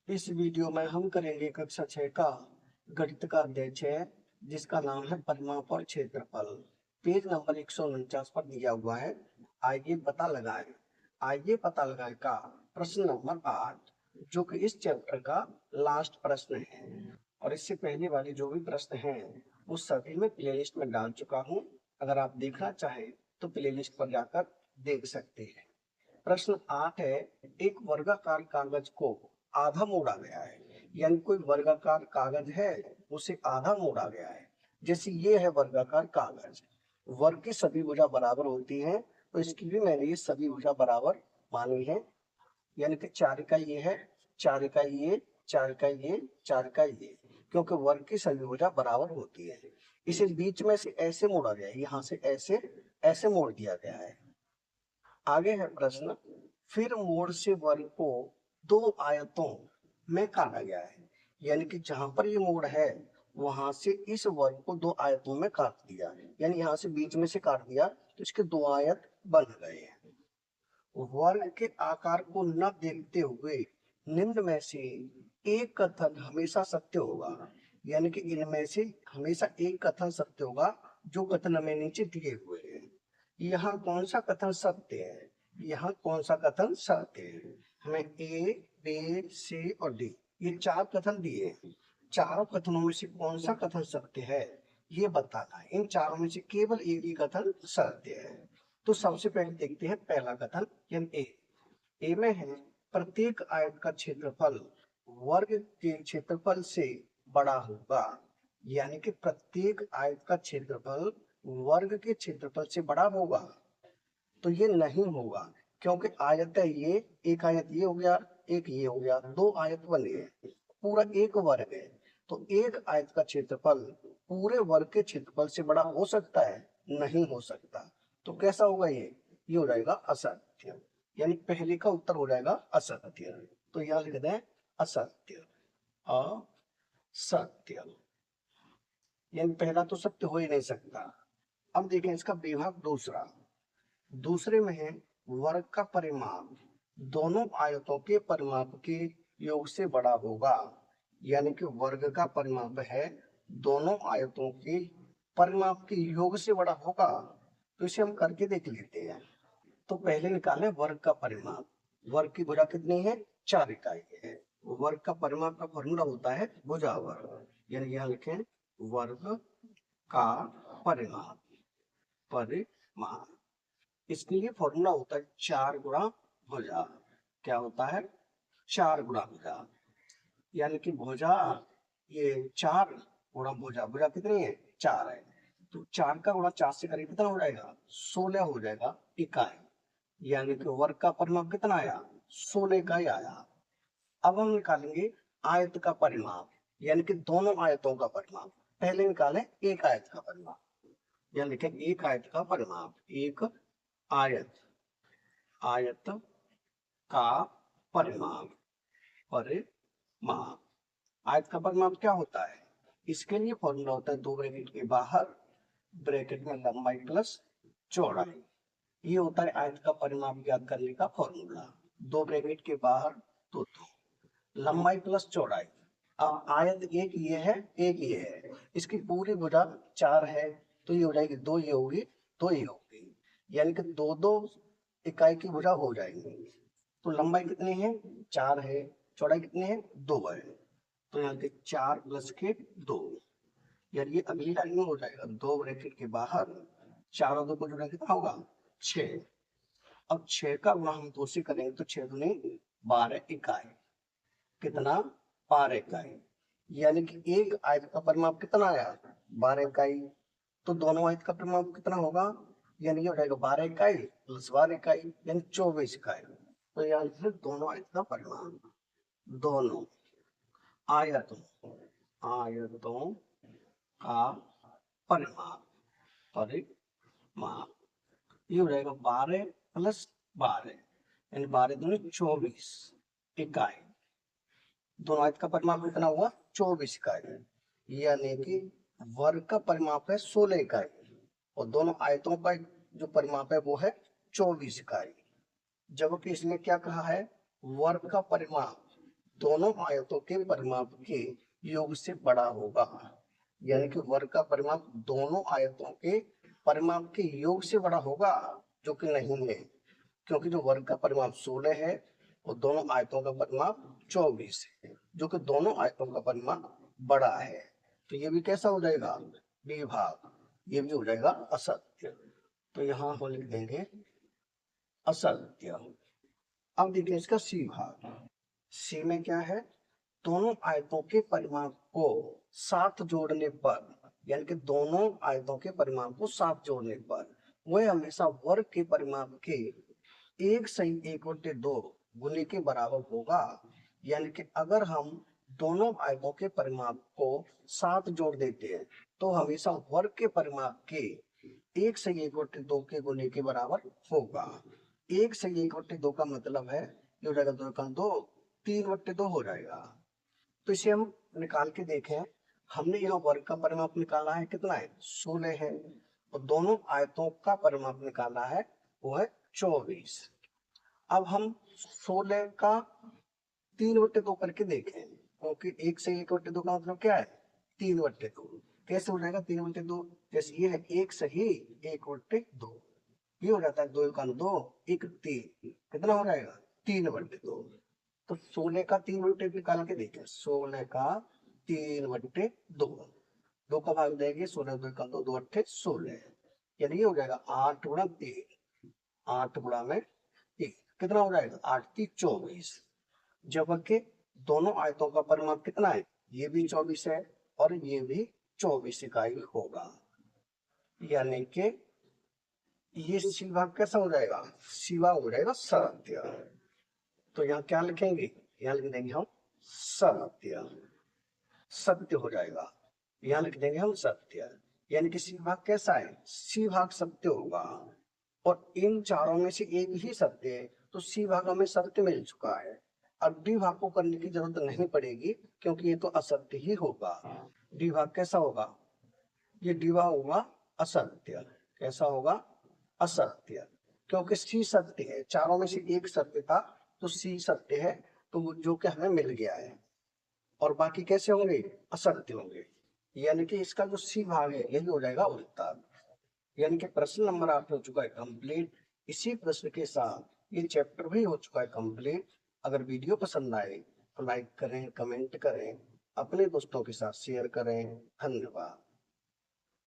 इस वीडियो में हम करेंगे कक्षा 6 का गणित का अध्याय 6 जिसका नाम है परिमाप और क्षेत्रफल। पेज नंबर 149 पर दिया हुआ है। आइए पता लगाएं। आइए पता लगाएं का प्रश्न नंबर 8 जो कि इस चैप्टर का लास्ट प्रश्न है। और इससे पहले वाले जो भी प्रश्न हैं वो सभी मैं प्लेलिस्ट में डाल चुका हूँ। अगर आप देखना चाहें तो प्लेलिस्ट पर जाकर देख सकते हैं। प्रश्न 8 है, एक वर्गाकार कागज को आधा मोड़ा गया है। यानी कोई वर्गाकार कागज है उसे आधा मोड़ा गया है। जैसे ये है वर्गाकार कागज, वर्ग की सभी भुजा बराबर होती हैं, तो इसकी भी मैंने ये सभी भुजा बराबर मानी है। यानी कि 4 का ये है, 4 का ये, 4 का ये, 4 का ये, क्योंकि वर्ग की सभी भुजा बराबर होती है। इसे बीच में से ऐसे मोड़ा गया है, यहाँ से ऐसे ऐसे मोड़ दिया गया है। आगे है प्रश्न, फिर मोड़ से वर्ग को दो आयतों में काटा गया है। यानी कि जहां पर ये मोड़ है वहां से इस वर्ग को दो आयतों में काट दिया, यानी यहाँ से बीच में से काट दिया तो इसके दो आयत बन गए हैं। वर्ग के आकार को न देखते हुए निम्न में से एक कथन हमेशा सत्य होगा। यानी कि इनमें से हमेशा एक कथन सत्य होगा जो कथन हमें नीचे दिए हुए हैं। यहाँ कौन सा कथन सत्य है? यहाँ कौन सा कथन सत्य है? हमें ए, बी, सी और डी ये चार कथन दिए हैं। चारों कथनों में से कौन सा कथन सत्य है ये बताना है। इन चारों में से केवल एक ही कथन सत्य है। तो सबसे पहले देखते हैं पहला कथन, यानी ए में है प्रत्येक आयत का क्षेत्रफल वर्ग के क्षेत्रफल से बड़ा होगा। यानी कि प्रत्येक आयत का क्षेत्रफल वर्ग के क्षेत्रफल से बड़ा होगा। तो ये नहीं होगा क्योंकि आयत है ये, एक आयत ये हो गया, एक ये हो गया, दो आयत बने हैं, पूरा एक वर्ग है। तो एक आयत का क्षेत्रफल पूरे वर्ग के क्षेत्रफल से बड़ा हो सकता है? नहीं हो सकता। तो कैसा होगा ये हो जाएगा असत्य। यानी पहले का उत्तर हो जाएगा असत्य। तो यहां लिख दें असत्य, असत्य। यानी पहला तो सत्य हो ही नहीं सकता। अब देखें इसका विभाग दूसरा। दूसरे में है वर्ग का परिमाप दोनों आयतों के परिमाप के योग से बड़ा होगा। यानी कि वर्ग का परिमाप है दोनों आयतों के परिमाप के योग से बड़ा होगा। तो इसे हम करके देख लेते हैं। तो पहले निकालें वर्ग का परिमाप। वर्ग की भुजा कितनी है? 4 इकाई है। वर्ग का परिमाप का फॉर्मूला होता है भुजा वर्ग। यानी यहाँ लिखें वर्ग का परिमाप, परिमाप। इसके लिए फॉर्मूला होता है 4 गुणा भुजा। क्या होता है? 4 गुणा भुजा। यानी कि भुजा ये 4 गुणा भुजा, भुजा कितनी है? 4 है। तो 4 का गुणा 4 से करीब कितना हो जाएगा? 16 हो जाएगा इकाई। यानी कि वर्ग का परिमाप कितना आया? 16 इकाई आया। अब हम निकालेंगे आयत का परिमाप, यानी कि दोनों आयतों का परिमाप। पहले निकालें एक आयत का परिमाप। यानी लिखें एक आयत का परिमाप, एक आयत, आयत का परिमाप, परिमाप। आयत का परिमाप क्या होता है? इसके लिए फॉर्मूला होता है दो ब्रैकेट के बाहर, ब्रैकेट में लंबाई प्लस चौड़ाई। ये होता है आयत का परिमाप ज्ञात करने का फॉर्मूला। दो ब्रैकेट के बाहर तो दो, लंबाई प्लस चौड़ाई। अब आयत एक ये है, एक ये है, इसकी पूरी भुजा 4 है, तो ये हो जाएगी 2, ये होगी 2, ये होगी। यानी कि दो दो इकाई की भुजा हो जाएंगी। तो लंबाई कितनी है? 4 है, चौड़ाई कितनी है? 2 है। तो यहाँ के 4 प्लस के 2, यार ये अगली लाइन में हो जाएगा। दो ब्रैकेट के बाहर, 4 और 2 को जोड़ा कितना होगा? 6। अब 6 का गुणा हम 2 से करेंगे तो 6 दूनी 12 इकाई। कितना? 12 इकाई। यानी कि एक आयत का परिमाप कितना आया? 12 इकाई। तो दोनों आयत का परिमाप कितना होगा? यानी ये हो जाएगा 12 इकाई प्लस 12 इकाई, यानी 24 इकाई। तो यहाँ लिख दोनों आयत का परिमाप, दोनों आयतों, आयतों का परिमाप, परिमाप। ये हो जाएगा 12 प्लस 12, यानी 12 दूनी 24 इकाई। दोनों आयत का परिमाप कितना हुआ? 24 इकाई। यानी कि वर्ग का परिमाप है 16 इकाई और दोनों आयतों का जो परिमाप है वो है 24 इकाई। जबकि इसने क्या कहा है? वर्ग का परिमाप दोनों आयतों के परिमाप के योग से बड़ा होगा। यानी कि वर्ग का परिमाप दोनों आयतों के परिमाप के योग से बड़ा होगा, जो कि नहीं है, क्योंकि जो वर्ग का परिमाप 16 है और दोनों आयतों का परिमाप 24 है, जो कि दोनों आयतों का परिमाप बड़ा है। तो ये भी कैसा हो जाएगा, बी भाग, ये भी हो जाएगा असत्य। तो यहाँ हम लिख देंगे असत्य। अब देखिए इसका सी भाग। सी में क्या है, दोनों आयतों के परिमाप को साथ जोड़ने पर, यानी कि दोनों आयतों के परिमाप को साथ जोड़ने पर वह हमेशा वर्ग के परिमाप के 1/2 गुने के बराबर होगा। यानी कि अगर हम दोनों आयतों के परिमाप को साथ जोड़ देते हैं तो हमेशा वर्ग के परिमाप के 1/2 के गुने के बराबर होगा। 1/2 का मतलब है ये हो जाएगा 2 3/2 हो जाएगा। तो इसे हम निकाल के देखें। हमने यहाँ वर्ग का परिमाप निकाला है, कितना है, 16 है, और दोनों आयतों का परिमाप निकाला है वो है 24। अब हम 16 का 3/2 करके देखें, क्योंकि 1/2 का मतलब क्या है, 3/2। कैसे हो जाएगा 3/2, जैसे ये है 1/2, ये हो जाता है 2 का 2, 1 3, कितना हो जाएगा 3/2। तो 16 का 3/2 निकाल के देखें, 16 का 3/2, 2 का भाग देंगे, 16 2 का 2, 2 8 16, यानी ये हो जाएगा 8 गुणा 3, 8 गुणा में 3, कितना हो जाएगा 8 3 24। जबकि दोनों आयतों का परिमाप कितना है, ये भी 24 है और ये भी 24 इकाई होगा। यानी कि ये सी भाग कैसा हो जाएगा, सी भाग हो जाएगा सत्य। तो यहाँ क्या लिखेंगे, यहाँ लिख देंगे हम सत्य, सत्य हो जाएगा। यहाँ लिख देंगे हम सत्य, यानी कि सी भाग कैसा है, सी भाग सत्य होगा। और इन चारों में से एक ही सत्य है, तो सी भाग हमें सत्य मिल चुका है। अब डी भाग को करने की जरूरत नहीं पड़ेगी, क्योंकि ये तो असत्य ही होगा। डी भाग कैसा होगा, ये डी भाग होगा असत्य। कैसा होगा, असत्य, क्योंकि सी सत्य है, चारों में से एक सत्य था तो सी सत्य है, तो जो कि हमें मिल गया है। और बाकी कैसे होंगे, असत्य होंगे। यानी कि इसका जो सी भाग है यही हो जाएगा उत्तर। यानी कि प्रश्न नंबर 8 हो चुका है कंप्लीट। इसी प्रश्न के साथ ये चैप्टर भी हो चुका है कंप्लीट। अगर वीडियो पसंद आए तो लाइक करें, कमेंट करें, अपने दोस्तों के साथ शेयर करें। धन्यवाद।